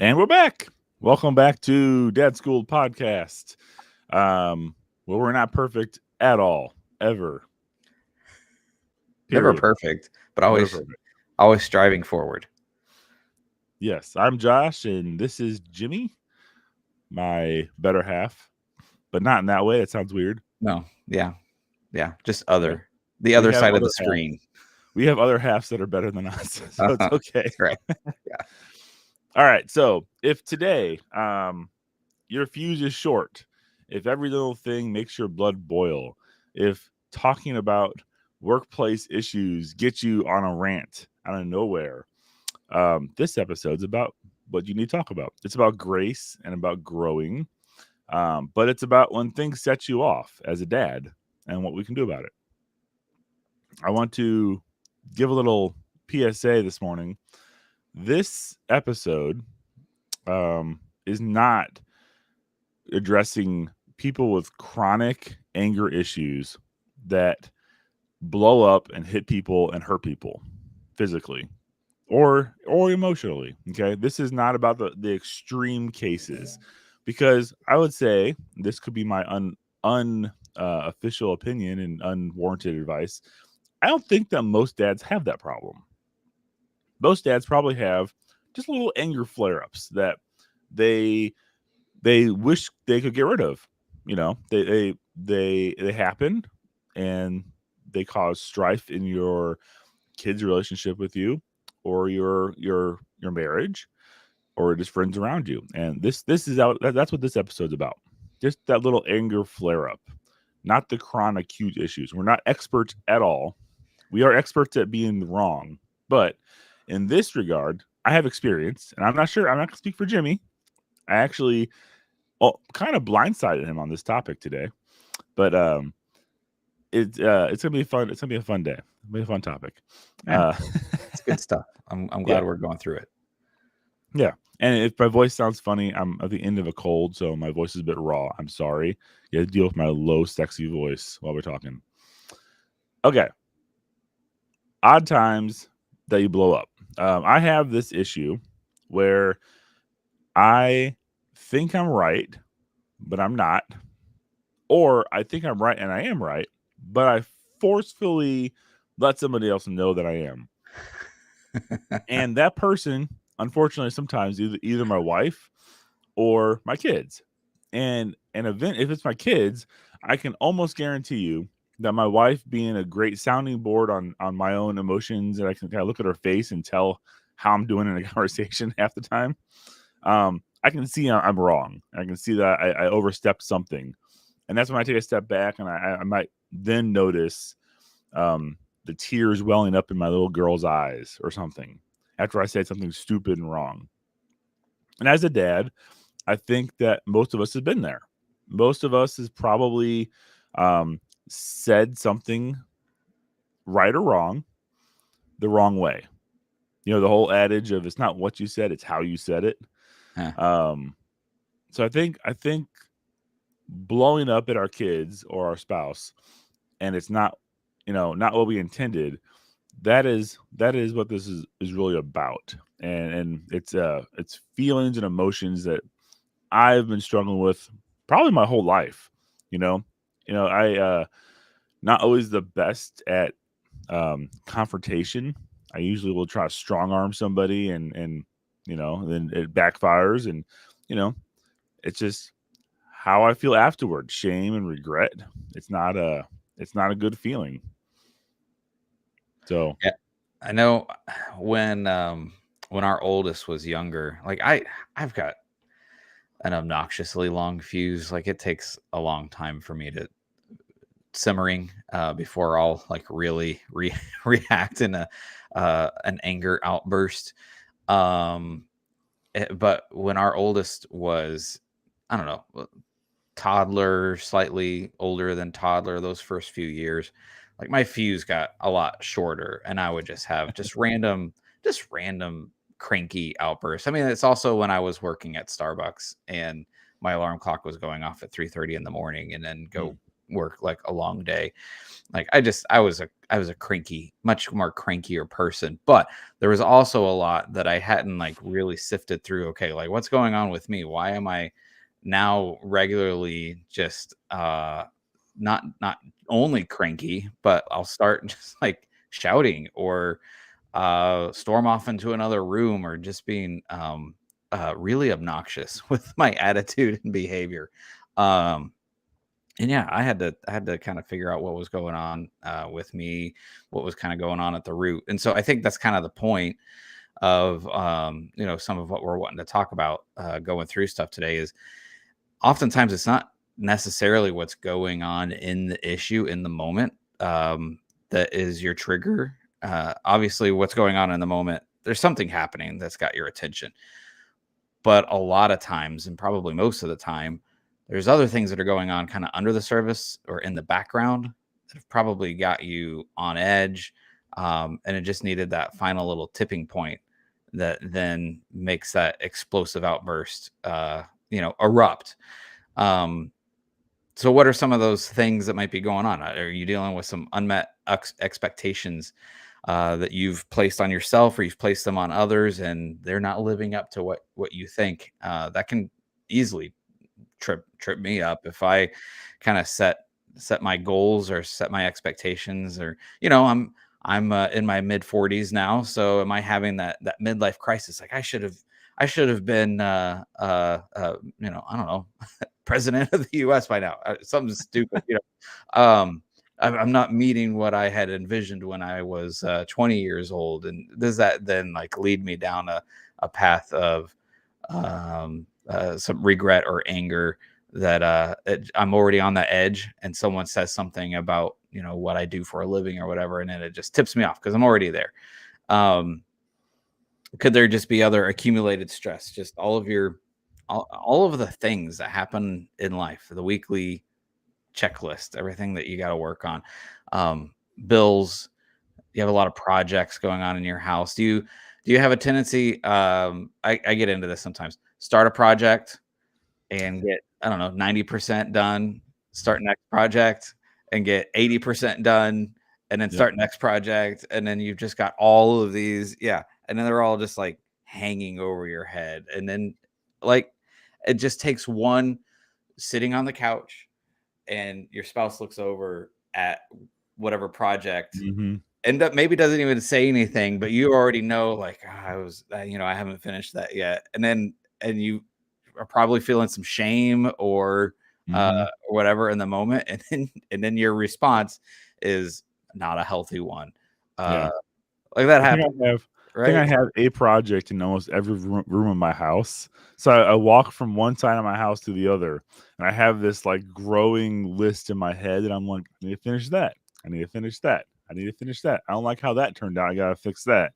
And we're back. Welcome back to DadSchooled podcast. Well, we're not perfect at all, ever. Never Period. perfect, but Never always perfect. always striving forward. Yes, I'm Josh, and this is Jimmy, my better half, but not in that way. It sounds weird. No, yeah, just Okay. the We other have side of other the halves. screen. We have other halves that are better than us, so it's okay. That's right. Yeah. All right. So if today, your fuse is short, if every little thing makes your blood boil, if talking about workplace issues gets you on a rant out of nowhere, this episode's about what you need to talk about. It's about grace and about growing, but it's about when things set you off as a dad and what we can do about it. I want to give a little PSA this morning. This episode is not addressing people with chronic anger issues that blow up and hit people and hurt people physically or emotionally. Okay, this is not about the extreme cases, because I would say this could be my official opinion and unwarranted advice. I don't think that most dads have that problem. Most dads probably have just little anger flare-ups that they wish they could get rid of. You know, they happen, and they cause strife in your kid's relationship with you, or your marriage, or just friends around you. And this is out. That's what this episode's about. Just that little anger flare up, not the chronic huge issues. We're not experts at all. We are experts at being wrong, but in this regard, I have experience, and I'm not sure. I'm not going to speak for Jimmy. I actually kind of blindsided him on this topic today, but it's gonna be fun. It's gonna be a fun day. It'll be a fun topic. Yeah, it's good stuff. I'm Yeah, glad we're going through it. yeah. And if my voice sounds funny, I'm at the end of a cold, so my voice is a bit raw. I'm sorry. You have to deal with my low, sexy voice while we're talking. Okay. Odd times that you blow up. I have this issue where I think I'm right, but I'm not, or I think I'm right and I am right, but I forcefully let somebody else know that I am. And that person, unfortunately, sometimes either my wife or my kids. And an event, if it's my kids, I can almost guarantee you that my wife, being a great sounding board on my own emotions, and I can kind of look at her face and tell how I'm doing in a conversation half the time. I can see I'm wrong. I can see that I overstepped something, and that's when I take a step back, and I might then notice the tears welling up in my little girl's eyes or something after I said something stupid and wrong. And as a dad, I think that most of us have been there. Most of us has probably said something right or wrong the wrong way. You know, the whole adage of it's not what you said, it's how you said it. Huh. So I think blowing up at our kids or our spouse, and it's not, not what we intended, that is what this is really about. And it's feelings and emotions that I've been struggling with probably my whole life. you know I not always the best at confrontation. I usually will try to strong arm somebody, and then it backfires, and you know it's just how I feel afterward. Shame and regret. It's not a good feeling. So Yeah, I know when our oldest was younger, like I've got an obnoxiously long fuse. Like it takes a long time for me to simmering before I'll like really react in a an anger outburst. Um, but when our oldest was, I don't know, toddler, slightly older than toddler, those first few years, like my fuse got a lot shorter, and I would just have just random cranky outbursts. I mean, it's also when I was working at Starbucks and my alarm clock was going off at 3:30 in the morning, and then mm, go work like a long day. Like I was a cranky, much more crankier person, but there was also a lot that I hadn't like really sifted through. Okay, like what's going on with me? Why am I now regularly just not only cranky, but I'll start just like shouting or storm off into another room or just being really obnoxious with my attitude and behavior. Um, and yeah, I had to kind of figure out what was going on with me, what was kind of going on at the root. And so I think that's kind of the point of you know, some of what we're wanting to talk about going through stuff today is oftentimes it's not necessarily what's going on in the issue in the moment that is your trigger. Obviously, what's going on in the moment, there's something happening that's got your attention. But a lot of times, and probably most of the time, there's other things that are going on kind of under the surface or in the background that have probably got you on edge. And it just needed that final little tipping point that then makes that explosive outburst, you know, erupt. Um, so, what are some of those things that might be going on? Are you dealing with some unmet expectations that you've placed on yourself, or you've placed them on others, and they're not living up to what you think? That can easily trip me up if I kind of set my goals or set my expectations, or you know, I'm in my mid 40s now, so am I having that midlife crisis? Like I should have been you know, I don't know, president of the U.S. by now. Something stupid, you know. I'm not meeting what I had envisioned when I was 20 years old, and does that then like lead me down a path of some regret or anger that I'm already on the edge, and someone says something about, you know, what I do for a living or whatever, and then it just tips me off because I'm already there. Um, could there just be other accumulated stress, just all of your all of the things that happen in life, the weekly checklist, everything that you got to work on, um, bills, you have a lot of projects going on in your house. Do you have a tendency? I get into this sometimes. Start a project and get, I don't know, 90% done. Start next project and get 80% done, and then Yep. start next project, and then you've just got all of these, yeah, and then they're all just like hanging over your head, and then like it just takes one sitting on the couch and your spouse looks over at whatever project Mhm. and that maybe doesn't even say anything, but you already know, like, "Ah, I was, you know, I haven't finished that yet." And then, and you are probably feeling some shame Mhm. or whatever in the moment, and then your response is not a healthy one. Uh, Yeah. like that I think happens, I think right? I have a project in almost every room in my house. So I walk from one side of my house to the other, and I have this, like, growing list in my head, and I'm like, "I need to finish that. I need to finish that. I need to finish that. I don't like how that turned out. I gotta fix that."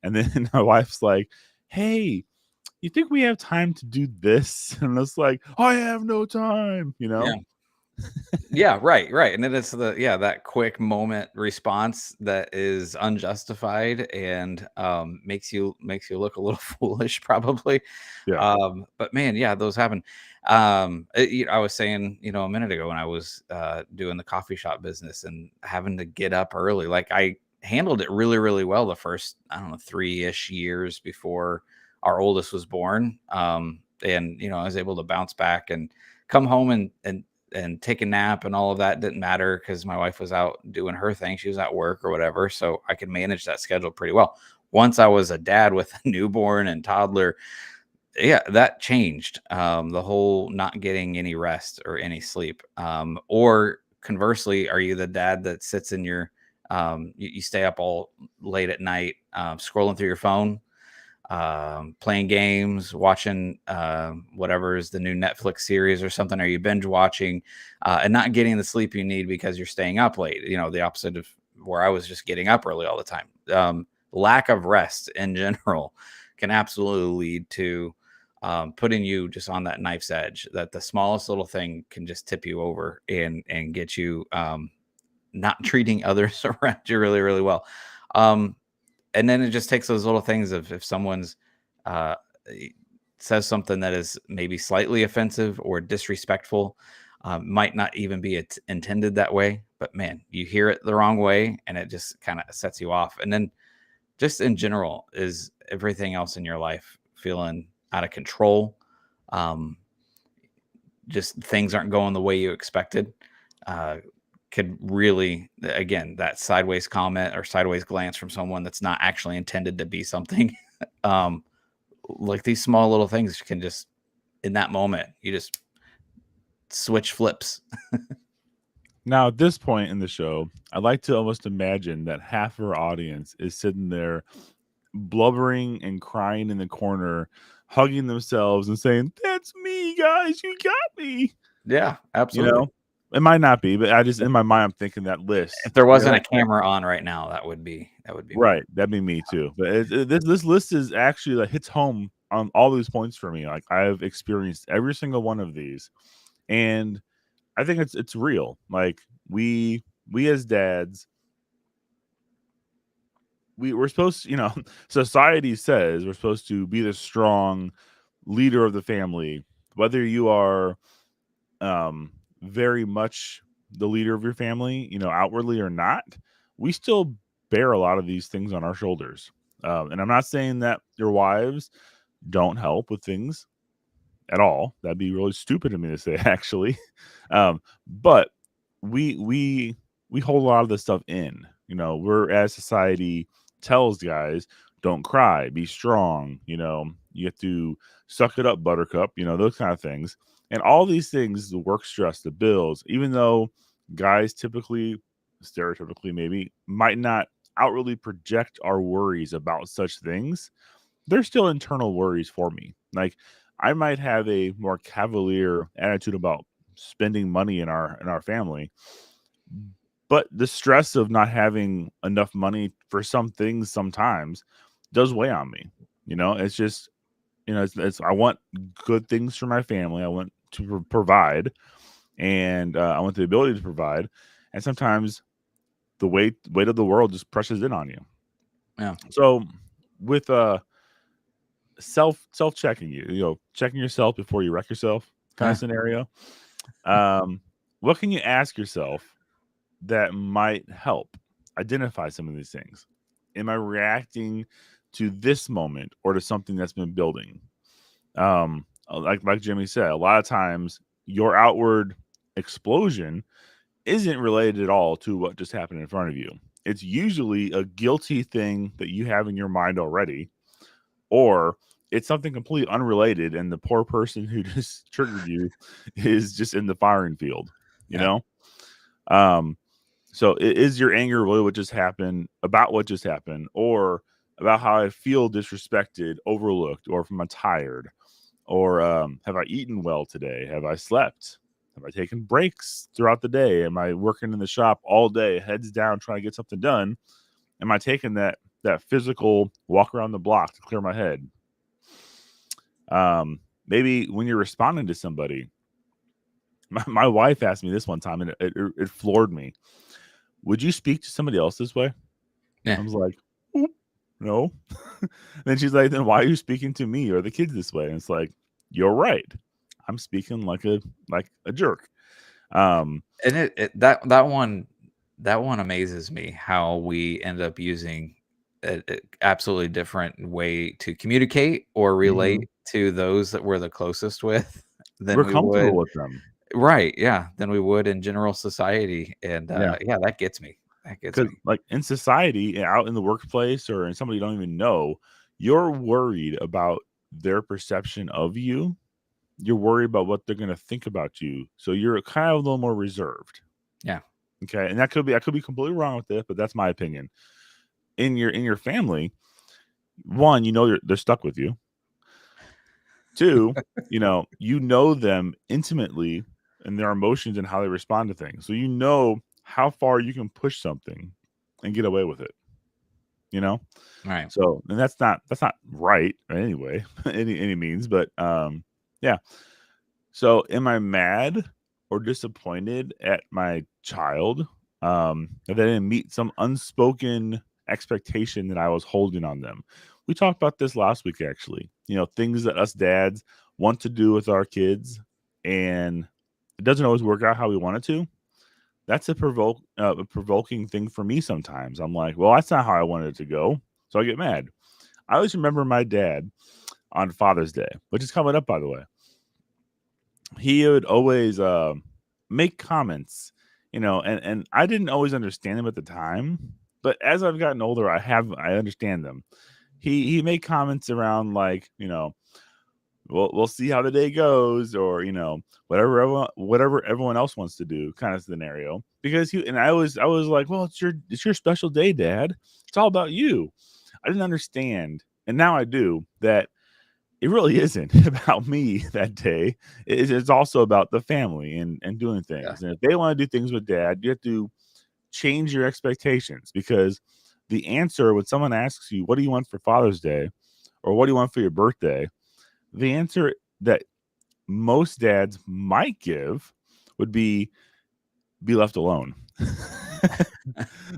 And then my wife's like, "Hey, you think we have time to do this?" And it's like, "I have no time," you Yeah. know? Yeah, right, right. And then it's the, yeah, that quick moment response that is unjustified and makes you look a little foolish probably. Yeah. But man, yeah, those happen. I was saying, you know, a minute ago when I was doing the coffee shop business and having to get up early, like I handled it really, really well the first, I don't know, 3-ish years before our oldest was born. And you know, I was able to bounce back and come home and take a nap and all of that didn't matter because my wife was out doing her thing. She was at work or whatever. So I could manage that schedule pretty well. Once I was a dad with a newborn and toddler, yeah, that changed. The whole not getting any rest or any sleep. Or conversely, are you the dad that sits in your, you stay up all late at night, scrolling through your phone, playing games, watching whatever is the new Netflix series or something? Are you binge watching and not getting the sleep you need because you're staying up late? You know, the opposite of where I was just getting up early all the time. Lack of rest in general can absolutely lead to putting you just on that knife's edge. That the smallest little thing can just tip you over and get you not treating others around you really, really well. Um, and then it just takes those little things of if someone's uh, says something that is maybe slightly offensive or disrespectful, Might not even be intended that way, but man, you hear it the wrong way and it just kind of sets you off. And then just in general, is everything else in your life feeling out of control? Um, just things aren't going the way you expected. Uh, could really, again, that sideways comment or sideways glance from someone that's not actually intended to be something. um, like these small little things can just, in that moment, you just switch flips. Now, at this point in the show, I'd like to almost imagine that half of our audience is sitting there blubbering and crying in the corner, hugging themselves and saying, "That's me, guys. You got me." Yeah, You absolutely. know, it might not be, but I just in my mind I'm thinking that If list. there Yeah, wasn't a camera on right now, that would be me. right. That'd be me too. But this list is actually like hits home on all these points for me. Like I've experienced every single one of these, and I think it's real. Like we as dads, we're supposed to, society says we're supposed to be the strong leader of the family, whether you are um very much the leader of your family, outwardly or not. We still bear a lot of these things on our shoulders. And I'm not saying that your wives don't help with things at all. That'd be really stupid of me to say, actually. But we hold a lot of this stuff in. We're as society tells guys, don't cry, be strong. You have to suck it up, Buttercup. Those kind of things, and all these things, the work stress, the bills. Even though guys typically, stereotypically, maybe might not outwardly project our worries about such things, they're still internal worries for me. Like I might have a more cavalier attitude about spending money in our family, but the stress of not having enough money for some things sometimes does weigh on me. It's just it's I want good things for my family. I want to provide, and I want the ability to provide. And sometimes the weight of the world just presses in on you. Yeah. So with self checking, checking yourself before you wreck yourself kind of Yeah. scenario. What can you ask yourself that might help identify some of these things? Am I reacting to this moment or to something that's been building? Like Jimmy said, a lot of times your outward explosion isn't related at all to what just happened in front of you. It's usually a guilty thing that you have in your mind already, or it's something completely unrelated, and the poor person who just triggered you is just in the firing field. You Yeah. know, um, so is your anger really what just happened about what just happened, or about how I feel disrespected, overlooked, or if I'm tired, or have I eaten well today? Have I slept? Have I taken breaks throughout the day? Am I working in the shop all day, heads down, trying to get something done? Am I taking that physical walk around the block to clear my head? Maybe when you're responding to somebody, my wife asked me this one time, and it floored me. Would you speak to somebody else this way? I Yeah. was like, "Oop, no." Then she's like, then why are you speaking to me or the kids this way? And it's like, you're right. I'm speaking like a jerk. Um, And that one amazes me how we end up using a absolutely different way to communicate or mhm. relate to those that we're the closest with than We're we comfortable would. with them. Right, yeah, than we would in general society, and, Yeah. yeah, that gets me. That gets Because me. like in society, out in the workplace or in somebody you don't even know, you're worried about their perception of you. You're worried about what they're going to think about you. So you're kind of a little more reserved. Yeah. Okay. And I could be completely wrong with this, but that's my opinion. In your family, one, they're stuck with you. Two, you know them intimately and their emotions and how they respond to things. So you know how far you can push something and get away with it, you know? Right. So, and that's not right anyway, any means, but yeah. So am I mad or disappointed at my child that they didn't meet some unspoken expectation that I was holding on them? We talked about this last week actually. Things that us dads want to do with our kids, and it doesn't always work out how we want it to, that's a provoking thing for me sometimes. I'm like, well, that's not how I wanted it to go. So I get mad. I always remember my dad on Father's Day, which is coming up, by the way. He would always make comments, and I didn't always understand them at the time, but as I've gotten older, I understand them. He made comments around like, we'll see how the day goes, or whatever everyone else wants to do, kind of scenario. Because I was like, well, it's your special day, Dad. It's all about you. I didn't understand, and now I do, that it really isn't about me that day. It's also about the family and doing things. And if they want to do things with Dad, you have to change your expectations, because the answer when someone asks you, what do you want for Father's Day, or what do you want for your birthday, the answer that most dads might give would be left alone.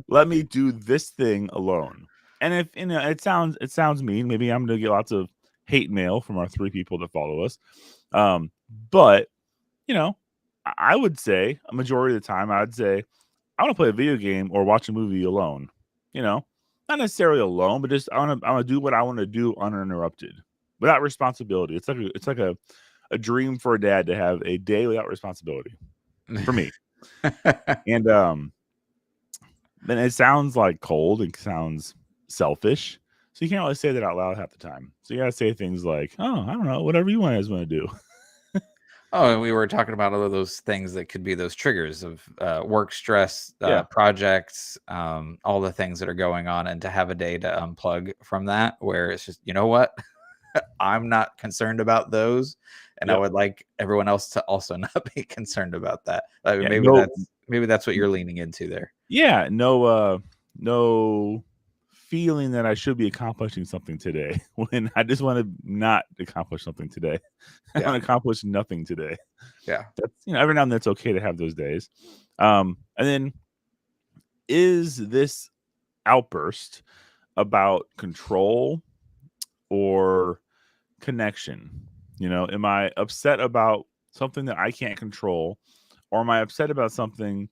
Let me do this thing alone. And if it sounds mean, maybe I'm gonna get lots of hate mail from our 3 people that follow us. But I would say a majority of the time, I'd say I want to play a video game or watch a movie alone. Not necessarily alone, but just I want to do what I want to do uninterrupted, without responsibility. It's like a dream for a dad to have a day without responsibility for me. And then it sounds like cold. It sounds selfish. So you can't really say that out loud half the time. So you got to say things like, oh, I don't know, whatever you guys want to do. Oh, and we were talking about all of those things that could be those triggers of work stress, Yeah. projects, all the things that are going on, and to have a day to unplug from that, where it's just, you know what, I'm not concerned about those, and I Yep. would like everyone else to also not be concerned about that. Yeah, Maybe that's what you're leaning into there. Yeah, no feeling that I should be accomplishing something today when I just want to not accomplish something today. I want to accomplish nothing today. Yeah. That's every now and then it's okay to have those days. And then, is this outburst about control or connection? Am I upset about something that I can't control, or am I upset about something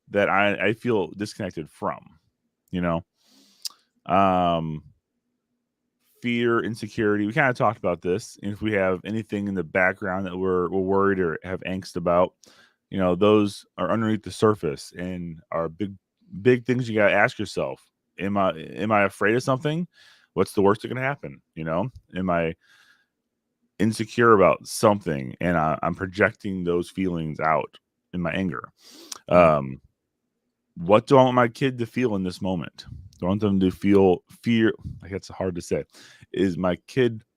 that I feel disconnected from? Fear, insecurity. We kind of talked about this. And if we have anything in the background that we're worried or have angst about, those are underneath the surface and are big things you got to ask yourself. Am I afraid of something? What's the worst that can happen? Am I insecure about something and I'm projecting those feelings out in my anger? What do I want my kid to feel in this moment? Do I want them to feel fear? Like, that's hard to say. Do I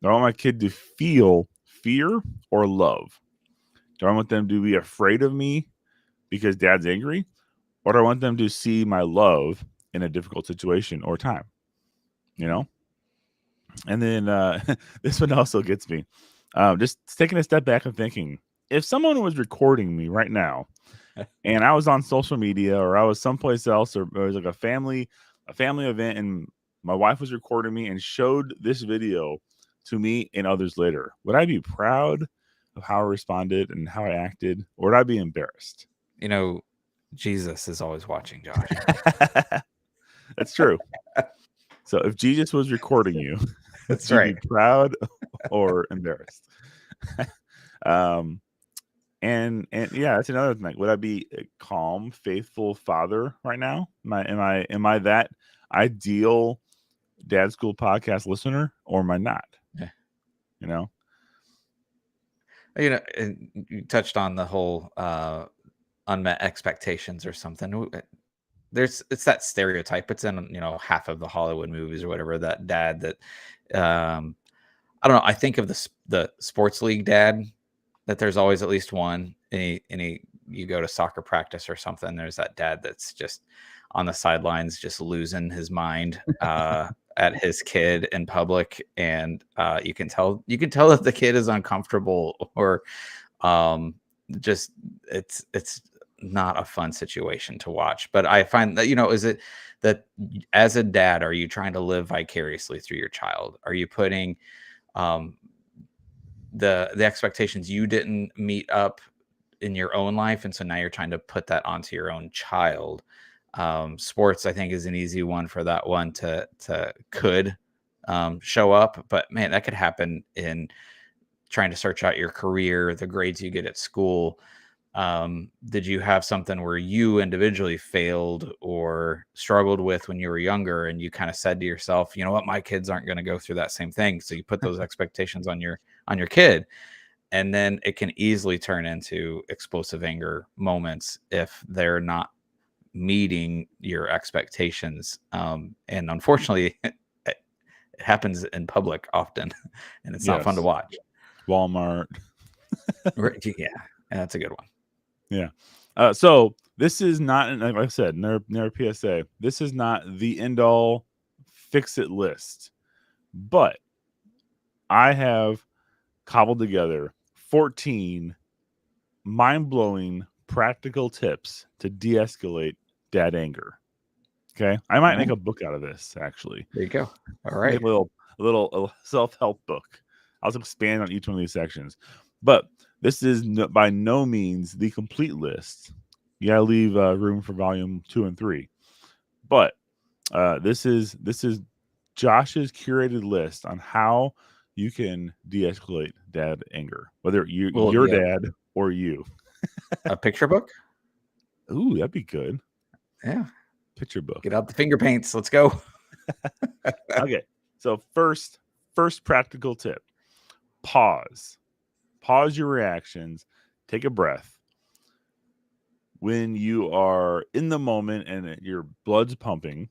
want my kid to feel fear or love? Do I want them to be afraid of me because Dad's angry? Or do I want them to see my love in a difficult situation or time? And then this one also gets me. Just taking a step back and thinking, if someone was recording me right now and I was on social media, or I was someplace else, or it was like a family event, and my wife was recording me and showed this video to me and others later, would I be proud of how I responded and how I acted, or would I be embarrassed? Jesus is always watching, Josh. That's true. So if Jesus was recording you, That's would you right. be proud or embarrassed? And yeah, that's another thing. Would I be a calm, faithful father right now? Am I that ideal DadSchooled podcast listener, or am I not? Yeah. And you touched on the whole unmet expectations or something. It's that stereotype. It's in half of the Hollywood movies or whatever. That dad that I don't know. I think of the sports league dad, that there's always at least one. You go to soccer practice or something, there's that dad that's just on the sidelines, just losing his mind at his kid in public, and you can tell that the kid is uncomfortable, or just it's not a fun situation to watch. But I find that is it that as a dad, are you trying to live vicariously through your child? Are you putting the expectations you didn't meet up in your own life, and so now you're trying to put that onto your own child. Sports, I think, is an easy one for that one to could show up, but man, that could happen in trying to search out your career, the grades you get at school. Did you have something where you individually failed or struggled with when you were younger, and you kind of said to yourself, you know what, my kids aren't going to go through that same thing, so you put those expectations on your kid, and then it can easily turn into explosive anger moments if they're not meeting your expectations. And unfortunately, it happens in public often, and it's not fun to Yes. watch. Walmart. Yeah, that's a good one. Yeah. So this is not, like I said, never PSA. This is not the end all fix it list, but I have cobbled together 14 mind blowing practical tips to de escalate dad anger. Okay. I might make a book out of this, actually. There you go. All Make right. a little self help book. I'll expand on each one of these sections. But this is by no means the complete list. You gotta leave room for volume 2 and 3. But this is Josh's curated list on how you can de-escalate dad anger, whether Well, your dad or you. a picture book. Ooh, that'd be good. Yeah. Picture book. Get out the finger paints. Let's go. Okay. So first practical tip. Pause your reactions, take a breath. When you are in the moment and your blood's pumping,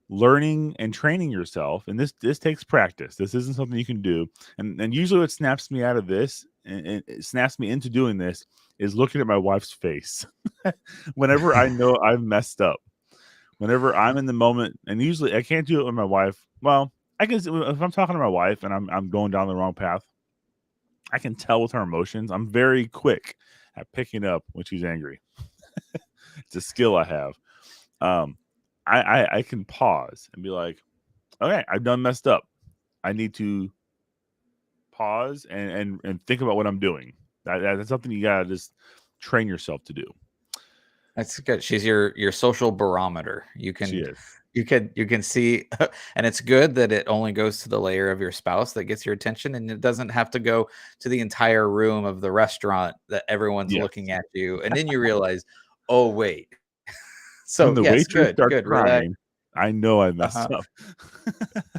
learning and training yourself, and this takes practice. This isn't something you can do. And usually what snaps me out of this and it snaps me into doing this is looking at my wife's face. Whenever I know I've messed up, whenever I'm in the moment, and usually I can't do it with my wife. Well, I can, if I'm talking to my wife and I'm going down the wrong path, I can tell with her emotions. I'm very quick at picking up when she's angry. It's a skill I have. I can pause and be like, okay, I've done messed up. I need to pause and think about what I'm doing. That's something you gotta just train yourself to do. That's good. She's your social barometer. She is. You can see, and it's good that it only goes to the layer of your spouse that gets your attention, and it doesn't have to go to the entire room of the restaurant that everyone's looking at you, and then you realize, oh wait. So when the yes, waitress starts good. crying, I know I messed up.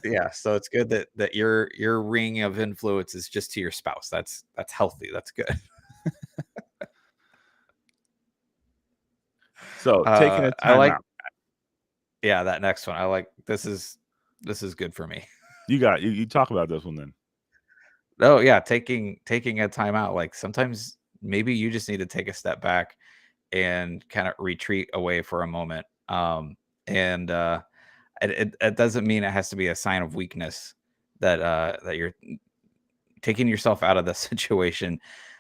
Yeah, so it's good that your ring of influence is just to your spouse. That's healthy. That's good. So taking a I time like, out. yeah, that next one. I like this is good for me. You talk about this one then. Oh yeah, taking a time out. Like sometimes maybe you just need to take a step back and kind of retreat away for a moment. And it doesn't mean it has to be a sign of weakness that you're taking yourself out of the situation.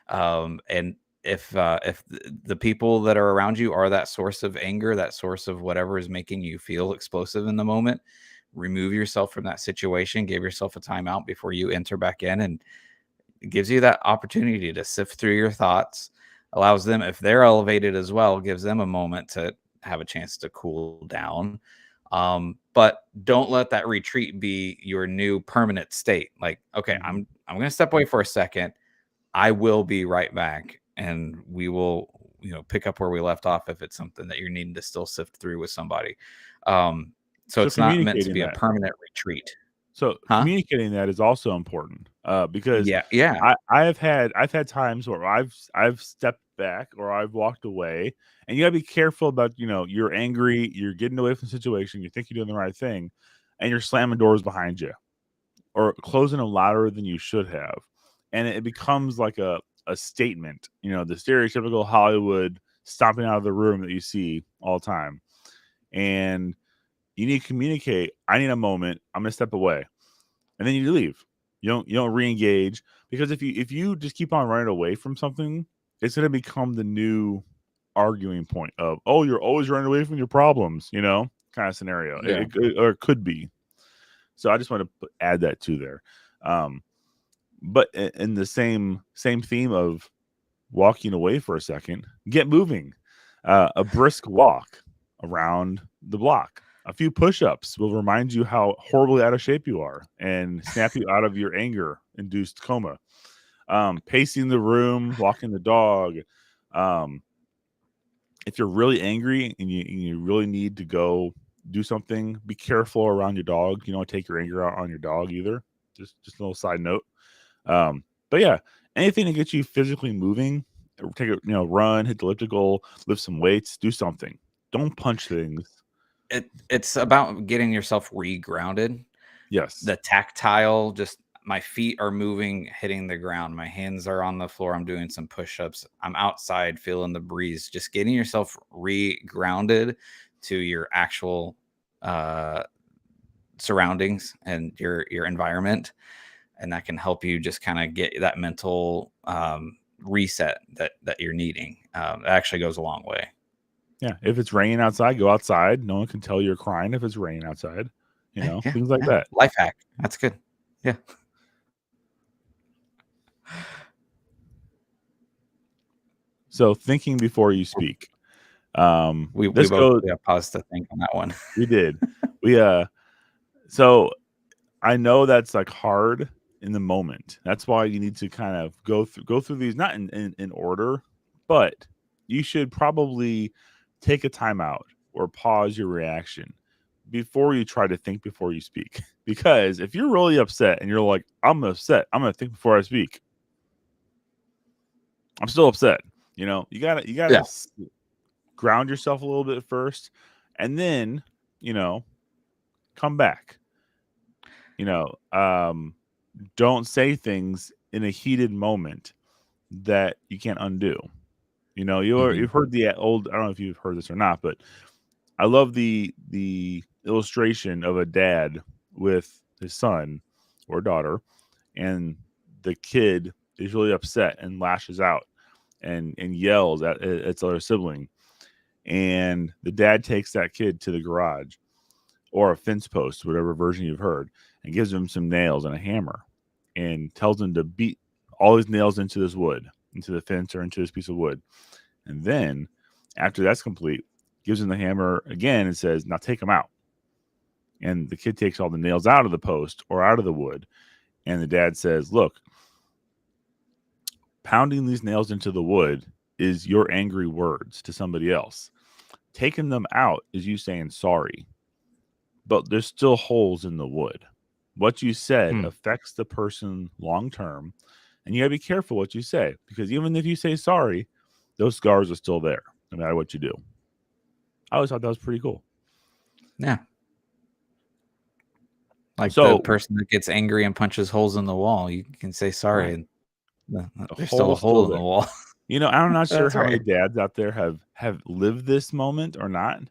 And if the people that are around you are that source of anger, that source of whatever is making you feel explosive in the moment, remove yourself from that situation, give yourself a timeout before you enter back in, and it gives you that opportunity to sift through your thoughts, allows them, if they're elevated as well, gives them a moment to have a chance to cool down. But don't let that retreat be your new permanent state. Like, okay, I'm going to step away for a second. I will be right back, and we will, pick up where we left off if it's something that you're needing to still sift througugh with somebody. So it's not meant to be a permanent retreat. So communicating that is also important because yeah. I've had times where I've stepped back or I've walked away, and you gotta be careful about, you're angry, you're getting away from the situation, you think you're doing the right thing, and you're slamming doors behind you or closing them louder than you should have, and it becomes like a statement, the stereotypical Hollywood stomping out of the room that you see all the time, and you need to communicate. I need a moment. I'm gonna step away, and then you leave. You don't re-engage, because if you just keep on running away from something, it's gonna become the new arguing point of, oh, you're always running away from your problems, kind of scenario. Yeah. It could be. So I just want to add that to there. But in the same theme of walking away for a second, get moving. A brisk walk around the block. A few push-ups will remind you how horribly out of shape you are and snap you out of your anger-induced coma. Pacing the room, walking the dog. Um, if you're really angry and you really need to go do something, be careful around your dog. You don't take your anger out on your dog either. Just a little side note. But yeah, anything to get you physically moving, take a run, hit the elliptical, lift some weights, do something. Don't punch things. It's about getting yourself re-grounded. Yes. The tactile, just my feet are moving, hitting the ground. My hands are on the floor. I'm doing some push-ups. I'm outside feeling the breeze. Just getting yourself re-grounded to your actual surroundings and your environment. And that can help you just kind of get that mental reset that you're needing. It actually goes a long way. Yeah. If it's raining outside, go outside. No one can tell you're crying if it's raining outside. Yeah, Things like that. Life hack. That's good. Yeah. So thinking before you speak. We This both goes. paused to think on that one. We did. So I know that's like hard in the moment. That's why you need to kind of go through these, not in order, but you should probably take a timeout or pause your reaction before you try to think before you speak. Because if you're really upset and you're like, I'm upset, I'm gonna think before I speak. I'm still upset. You gotta Yeah. ground yourself a little bit first, and then come back. Don't say things in a heated moment that you can't undo. You've heard the old. I don't know if you've heard this or not, but I love the illustration of a dad with his son or daughter, and the kid is really upset and lashes out and yells at its other sibling, and the dad takes that kid to the garage or a fence post, whatever version you've heard, and gives him some nails and a hammer and tells him to beat all his nails into this wood, into the fence or into this piece of wood. And then after that's complete, gives him the hammer again and says, now take them out. And the kid takes all the nails out of the post or out of the wood. And the dad says, look, pounding these nails into the wood is your angry words to somebody else. Taking them out is you saying sorry. But there's still holes in the wood. What you said affects the person long term, and you got to be careful what you say, because even if you say sorry, those scars are still there no matter what you do. I always thought that was pretty cool. Yeah. Like the person that gets angry and punches holes in the wall, you can say sorry, right. and there's still a hole in the wall. I'm not sure how many dads out there have lived this moment or not.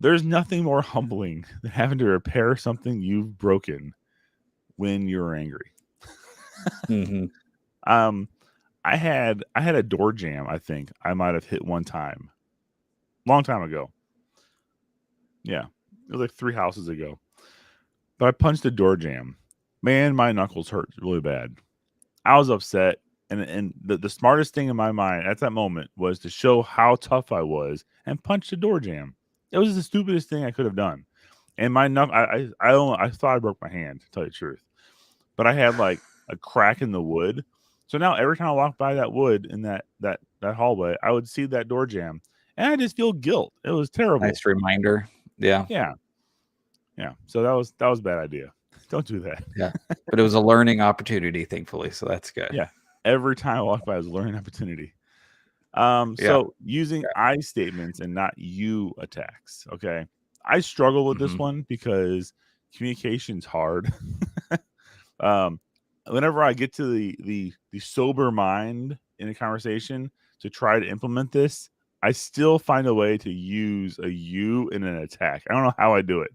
There's nothing more humbling than having to repair something you've broken when you're angry. I had a door jam. I think I might have hit one time, long time ago. Yeah, it was like 3 houses ago. But I punched a door jam. Man, my knuckles hurt really bad. I was upset, and the smartest thing in my mind at that moment was to show how tough I was and punch the door jam. It was the stupidest thing I could have done. And my knuckle, I thought I broke my hand, to tell you the truth. But I had like a crack in the wood. So now every time I walk by that wood in that hallway, I would see that door jam. And I just feel guilt. It was terrible. Nice reminder. Yeah. Yeah. Yeah. So that was a bad idea. Don't do that. Yeah. But it was a learning opportunity, thankfully. So that's good. Yeah. Every time I walk by, it was a learning opportunity. So using I statements and not you attacks. Okay. I struggle with this one because communication's hard. Whenever I get to the sober mind in a conversation to try to implement this, I still find a way to use a you in an attack. I don't know how I do it.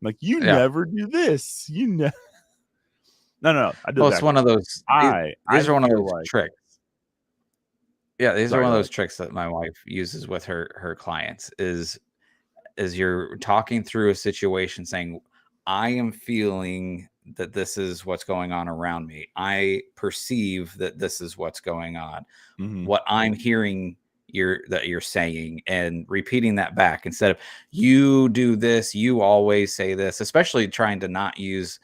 Like, you never do this. You never. No. I do. Well, it's one of those. These are one of those tricks. Yeah, these are one of those tricks that my wife uses with her clients. Is you're talking through a situation, saying, "I am feeling that this is what's going on around me. I perceive that this is what's going on. Mm-hmm. What I'm hearing that you're saying, and repeating that back instead of you do this, you always say this, especially trying to not use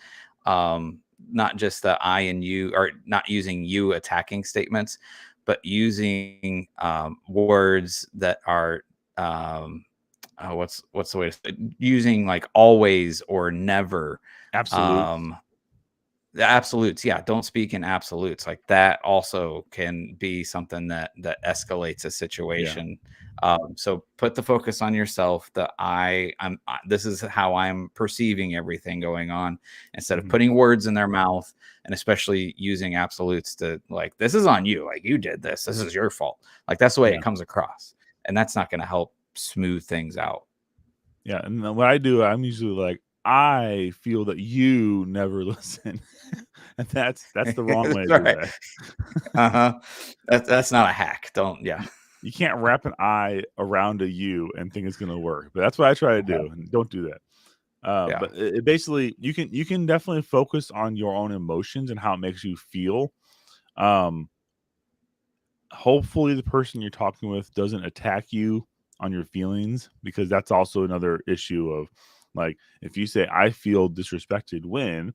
not just the I and you, or not using you attacking statements, but using words that are what's the way to say it? Using like always or never. Absolute. The absolutes, yeah, don't speak in absolutes. Like that also can be something that escalates a Yeah. situation. So put the focus on yourself. This is how I'm perceiving everything going on, instead of Mm-hmm. putting words in their mouth, and especially using absolutes to, like, this is on you, like you did this, this is your fault. Like that's the way Yeah. it comes across, and that's not going to help smooth things out. Yeah. And then what I do, I'm usually like, I feel that you never listen. And that's the wrong way That's to do right. that. Uh-huh. That's not a hack. Don't, yeah. You can't wrap an I around a you and think it's going to work. But that's what I try to do. And don't do that. Yeah. But it basically, you can definitely focus on your own emotions and how it makes you feel. Hopefully, the person you're talking with doesn't attack you on your feelings, because that's also another issue of, like, if you say I feel disrespected when,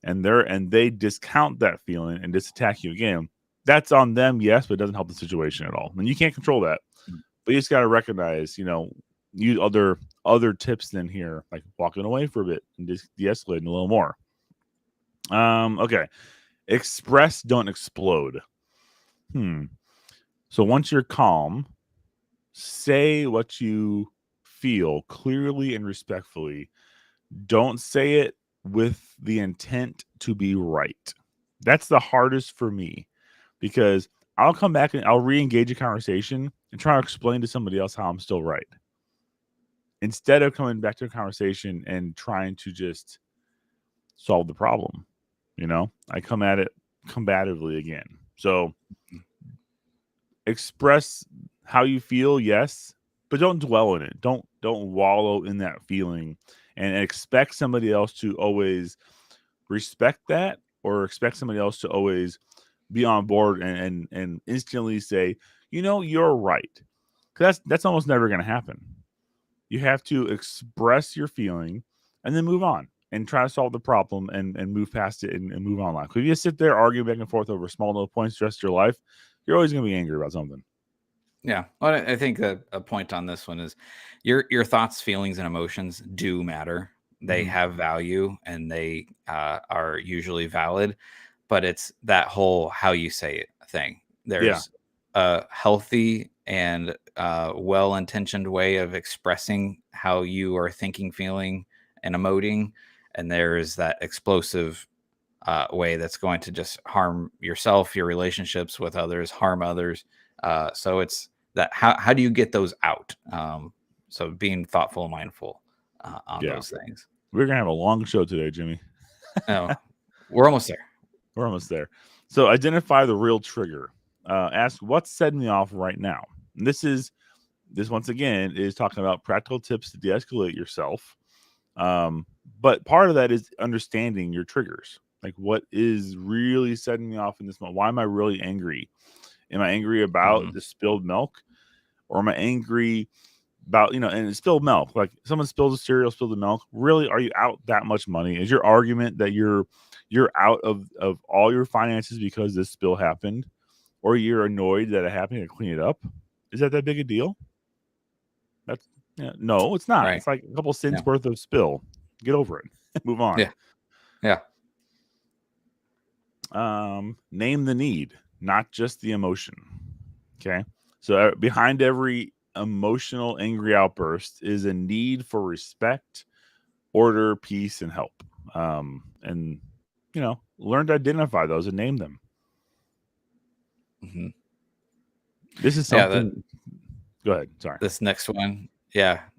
and they discount that feeling and just attack you again, that's on them, yes, but it doesn't help the situation at all. And you can't control that. But you just got to recognize, use other tips than here, like walking away for a bit and just de-escalating a little more. Okay. Express, don't explode. So once you're calm, say what you feel clearly and respectfully. Don't say it with the intent to be right. That's the hardest for me, because I'll come back and I'll re-engage a conversation and try to explain to somebody else how I'm still right, instead of coming back to a conversation and trying to just solve the problem. I come at it combatively again. So express how you feel, yes, but don't dwell in it. Don't wallow in that feeling and expect somebody else to always respect that, or expect somebody else to always be on board and instantly say, you're right. Because that's almost never going to happen. You have to express your feeling and then move on and try to solve the problem and move past it and move on life. If you just sit there arguing back and forth over small little points the rest of your life, you're always going to be angry about something. Yeah. Well, I think that a point on this one is your thoughts, feelings, and emotions do matter. They Mm-hmm. have value, and they are usually valid, but it's that whole how you say it thing. There's a healthy and well-intentioned way of expressing how you are thinking, feeling, and emoting, and there's that explosive way that's going to just harm yourself, your relationships with others, harm others. So it's that how do you get those out? So being thoughtful and mindful on those things. We're going to have a long show today, Jimmy. Oh, we're almost there. We're almost there. So identify the real trigger. Ask what's setting me off right now. And this once again is talking about practical tips to de-escalate yourself. But part of that is understanding your triggers. Like, what is really setting me off in this moment? Why am I really angry? Am I angry about the spilled milk, or am I angry about, and it's spilled milk? Like, someone spills a cereal, spilled the milk. Really, are you out that much money? Is your argument that you're out of all your finances because this spill happened, or you're annoyed that it happened and clean it up? Is that big a deal? That's no, it's not. Right. It's like a couple cents worth of spill. Get over it. Move on. Yeah. Name the need, not just the emotion. Okay. So behind every emotional, angry outburst is a need for respect, order, peace, and help. And learn to identify those and name them. Mm-hmm. This is something. Go ahead. Sorry. This next one,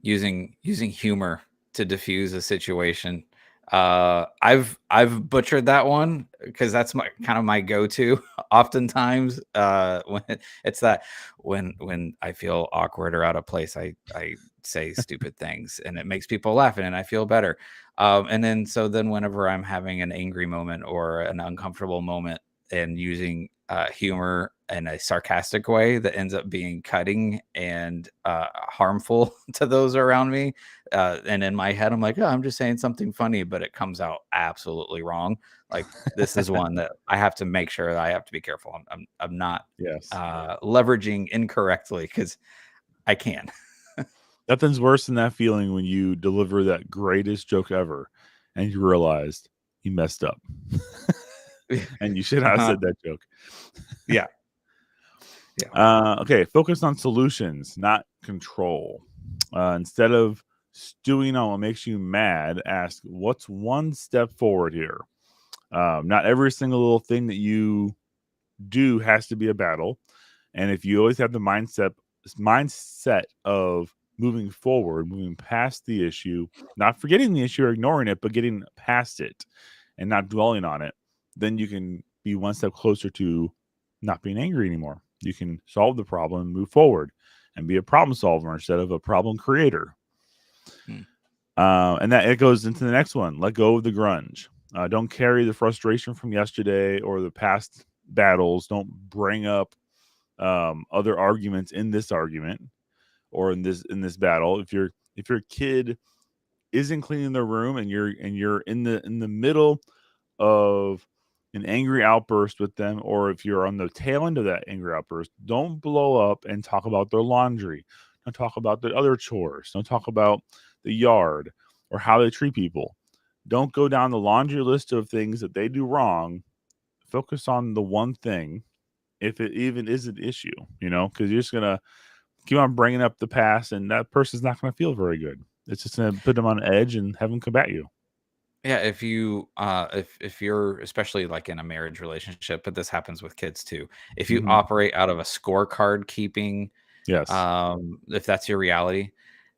using humor to diffuse a situation. I've butchered that one because that's my kind of my go-to oftentimes. When it's that when I feel awkward or out of place, I say stupid things, and it makes people laugh, and I feel better. And then whenever I'm having an angry moment or an uncomfortable moment, and using humor in a sarcastic way that ends up being cutting and harmful to those around me, and in my head I'm like, oh, I'm just saying something funny, but it comes out absolutely wrong. Like, this is one that I have to make sure that I have to be careful. I'm not Yes. leveraging incorrectly, because I can. Nothing's worse than that feeling when you deliver that greatest joke ever and you realized you messed up and you should not have Uh-huh. said that joke. Yeah. Yeah. Okay, focus on solutions, not control. Instead of stewing on what makes you mad, ask what's one step forward here. Not every single little thing that you do has to be a battle. And if you always have the mindset of moving forward, moving past the issue, not forgetting the issue or ignoring it, but getting past it and not dwelling on it, then you can be one step closer to not being angry anymore. You can solve the problem, move forward, and be a problem solver instead of a problem creator. Hmm. And that it goes into the next one. Let go of the grunge. Don't carry the frustration from yesterday or the past battles. Don't bring up other arguments in this argument or in this battle. If your kid isn't cleaning their room and you're in the middle of an angry outburst with them, or if you're on the tail end of that angry outburst, don't blow up and talk about their laundry. Don't talk about the other chores. Don't talk about the yard or how they treat people. Don't go down the laundry list of things that they do wrong. Focus on the one thing, if it even is an issue, because you're just going to keep on bringing up the past and that person's not going to feel very good. It's just going to put them on edge and have them combat you. Yeah, if you're, especially like in a marriage relationship, but this happens with kids too. If you Mm-hmm. operate out of a scorecard keeping, Yes. if that's your reality,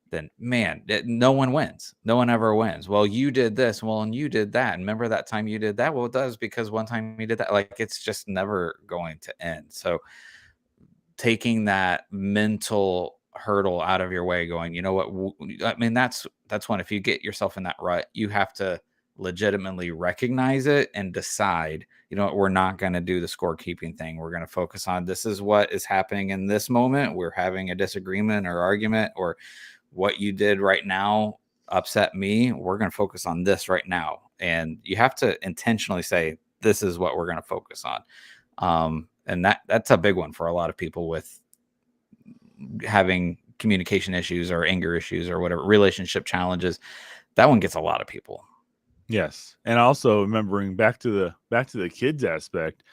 then man, no one wins. No one ever wins. Well, you did this. Well, and you did that. And remember that time you did that? Well, it does, because one time you did that. Like, it's just never going to end. So taking that mental hurdle out of your way, going, you know what? I mean, that's one. If you get yourself in that rut, you have to legitimately recognize it and decide, you know what, we're not going to do the scorekeeping thing. We're going to focus on, this is what is happening in this moment. We're having a disagreement or argument, or what you did right now upset me. We're going to focus on this right now. And you have to intentionally say, this is what we're going to focus on. And that's a big one for a lot of people with having communication issues or anger issues or whatever, relationship challenges. That one gets a lot of people. Yes. And also remembering back to the kids aspect,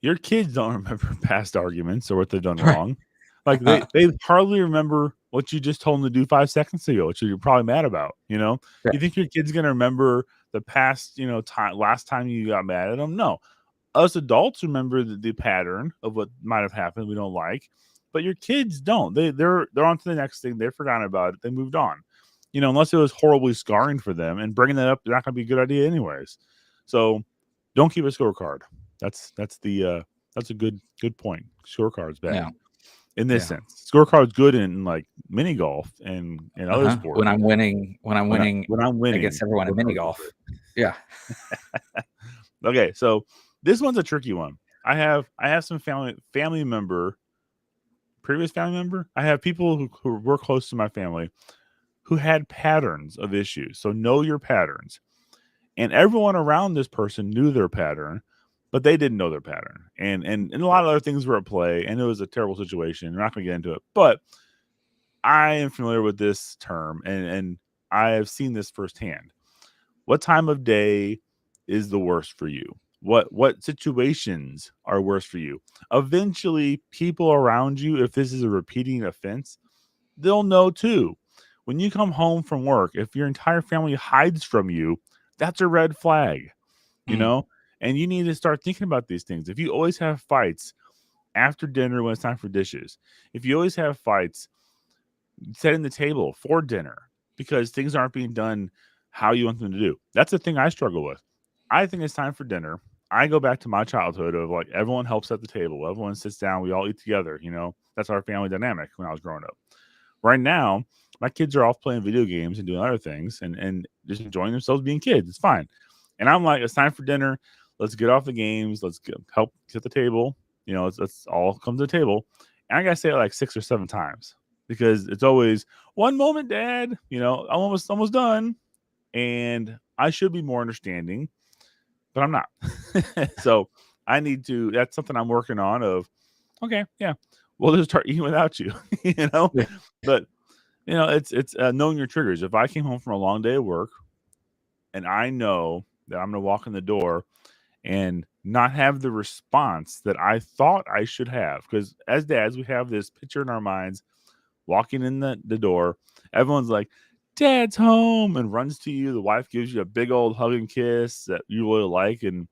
your kids don't remember past arguments or what they've done Right. wrong. Like they hardly remember what you just told them to do 5 seconds ago, which you're probably mad about, Yeah. You think your kid's going to remember the past, last time you got mad at them? No. Us adults remember the pattern of what might have happened we don't like, but your kids don't. They're on to the next thing. They've forgotten about it. They moved on. Unless it was horribly scarring for them, and bringing that up is not going to be a good idea anyways. So don't keep a scorecard. That's a good point. Scorecard's bad Yeah. in this Yeah. sense. Scorecard's good in like mini golf and other sports. When I'm winning When I'm winning, against everyone in mini scorecards are golf. Yeah. good. Okay, so this one's a tricky one. I have some family member, previous family member. I have people who were close to my family who had patterns of issues. So know your patterns. And everyone around this person knew their pattern, but they didn't know their pattern. And a lot of other things were at play, and it was a terrible situation. We're not going to get into it, but I am familiar with this term, and I have seen this firsthand. What time of day is the worst for you? What situations are worse for you? Eventually, people around you, if this is a repeating offense, they'll know too. When you come home from work, if your entire family hides from you, that's a red flag, you Mm. know? And you need to start thinking about these things. If you always have fights after dinner when it's time for dishes, if you always have fights setting the table for dinner because things aren't being done how you want them to do, that's the thing I struggle with. I think it's time for dinner. I go back to my childhood of like everyone helps at the table, everyone sits down, we all eat together. That's our family dynamic when I was growing up. Right now, my kids are off playing video games and doing other things and just enjoying themselves being kids. It's fine. And I'm like, it's time for dinner. Let's get off the games. Let's help set the table. Let's all come to the table. And I gotta say it like 6 or 7 times because it's always one moment, Dad. I'm almost done, and I should be more understanding, but I'm not. So I need to. That's something I'm working on. Of okay, yeah, we'll just start eating without you. Yeah. But it's knowing your triggers. If I came home from a long day of work and I know that I'm going to walk in the door and not have the response that I thought I should have, because as dads, we have this picture in our minds walking in the door. Everyone's like, Dad's home, and runs to you. The wife gives you a big old hug and kiss that you really like. And,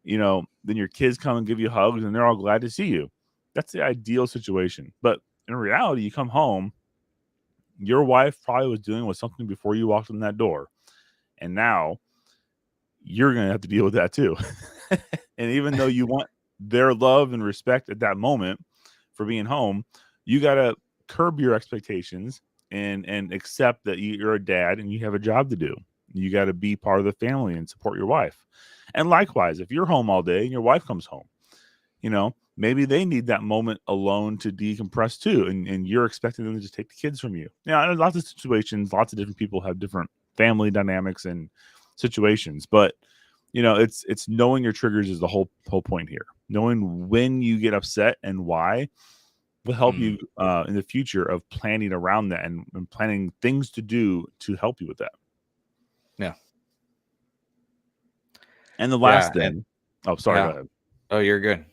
then your kids come and give you hugs and they're all glad to see you. That's the ideal situation. But in reality, you come home, your wife probably was dealing with something before you walked in that door. And now you're going to have to deal with that too. And even though you want their love and respect at that moment for being home, you got to curb your expectations and accept that you're a dad and you have a job to do. You got to be part of the family and support your wife. And likewise, if you're home all day and your wife comes home, maybe they need that moment alone to decompress too. And you're expecting them to just take the kids from you. There's lots of situations, lots of different people have different family dynamics and situations. But, it's knowing your triggers is the whole point here. Knowing when you get upset and why will help you in the future of planning around that and planning things to do to help you with that. Yeah. And the last thing. Oh, sorry. Go ahead. Oh, you're good.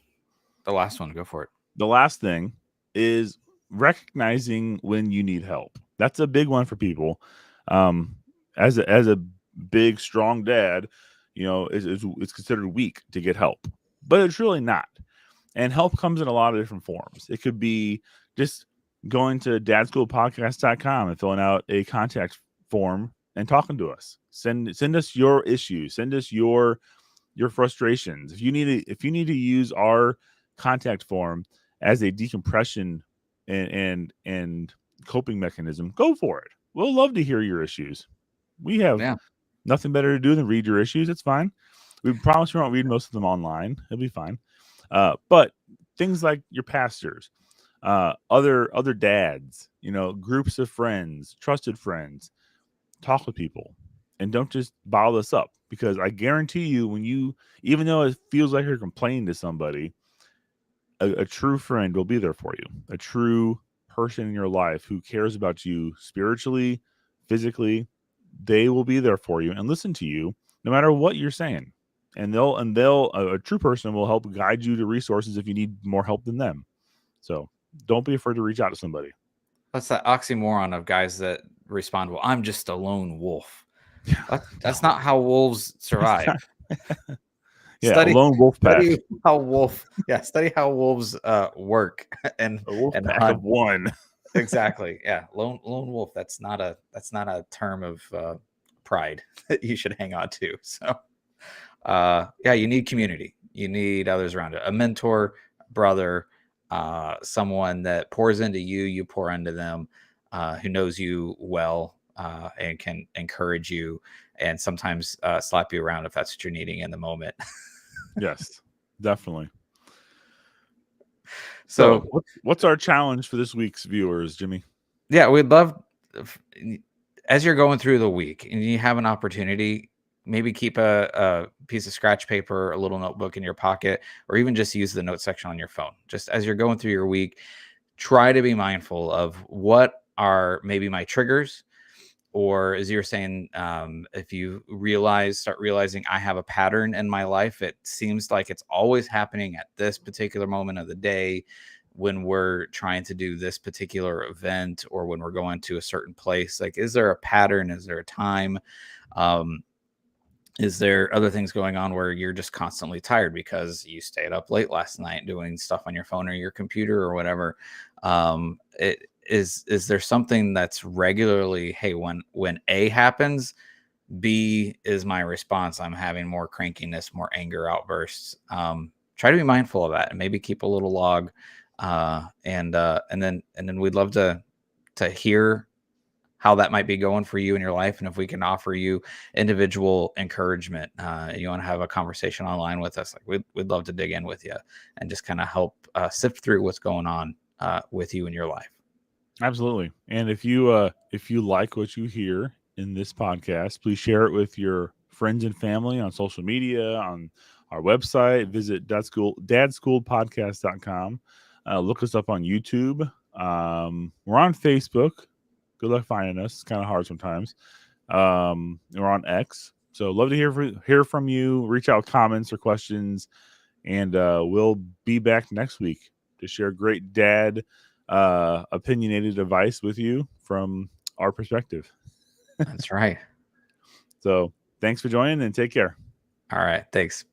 The last one, go for it. The last thing is recognizing when you need help. That's a big one for people. As a big, strong dad, it's considered weak to get help, but it's really not. And help comes in a lot of different forms. It could be just going to DadSchoolPodcast.com and filling out a contact form and talking to us. Send us your issues. Send us your frustrations. If you need to use our contact form as a decompression and coping mechanism, go for it. We'll love to hear your issues. We have nothing better to do than read your issues. It's fine. We promise we won't read most of them online. It'll be fine. But things like your pastors, other dads, groups of friends, trusted friends, talk with people, and don't just bottle this up, because I guarantee you, even though it feels like you're complaining to somebody, a true friend will be there for you. A true person in your life who cares about you spiritually, physically, they will be there for you and listen to you no matter what you're saying. And a true person will help guide you to resources if you need more help than them. So don't be afraid to reach out to somebody. That's that oxymoron of guys that respond, well, I'm just a lone wolf. That's not how wolves survive. A lone wolf pack. Study how wolves work and a wolf pack hunt. of one. Exactly. Yeah. Lone wolf. That's not a term of pride that you should hang on to. So you need community. You need others around it. A mentor, brother, someone that pours into you, you pour into them, who knows you well and can encourage you and sometimes slap you around if that's what you're needing in the moment. Yes, definitely. So what's our challenge for this week's viewers, Jimmy? Yeah, we'd love, as you're going through the week and you have an opportunity, maybe keep a piece of scratch paper, a little notebook in your pocket, or even just use the note section on your phone. Just as you're going through your week, try to be mindful of what are maybe my triggers, or as you're saying, if you start realizing I have a pattern in my life, it seems like it's always happening at this particular moment of the day when we're trying to do this particular event or when we're going to a certain place. Like, is there a pattern? Is there a time? Is there other things going on where you're just constantly tired because you stayed up late last night doing stuff on your phone or your computer or whatever? Is there something that's regularly, hey, when A happens, B is my response. I'm having more crankiness, more anger outbursts. Try to be mindful of that and maybe keep a little log. And then we'd love to to hear how that might be going for you in your life, and if we can offer you individual encouragement, you want to have a conversation online with us, like we'd love to dig in with you and just kind of help sift through what's going on with you in your life. Absolutely. And if you like what you hear in this podcast, please share it with your friends and family on social media, on our website. Visit dadschoolpodcast.com. Look us up on YouTube. We're on Facebook. Good luck finding us. It's kind of hard sometimes. We're on X. So love to hear from you. Reach out comments or questions, and we'll be back next week to share great dad opinionated advice with you from our perspective. That's right. So thanks for joining and take care. All right. Thanks.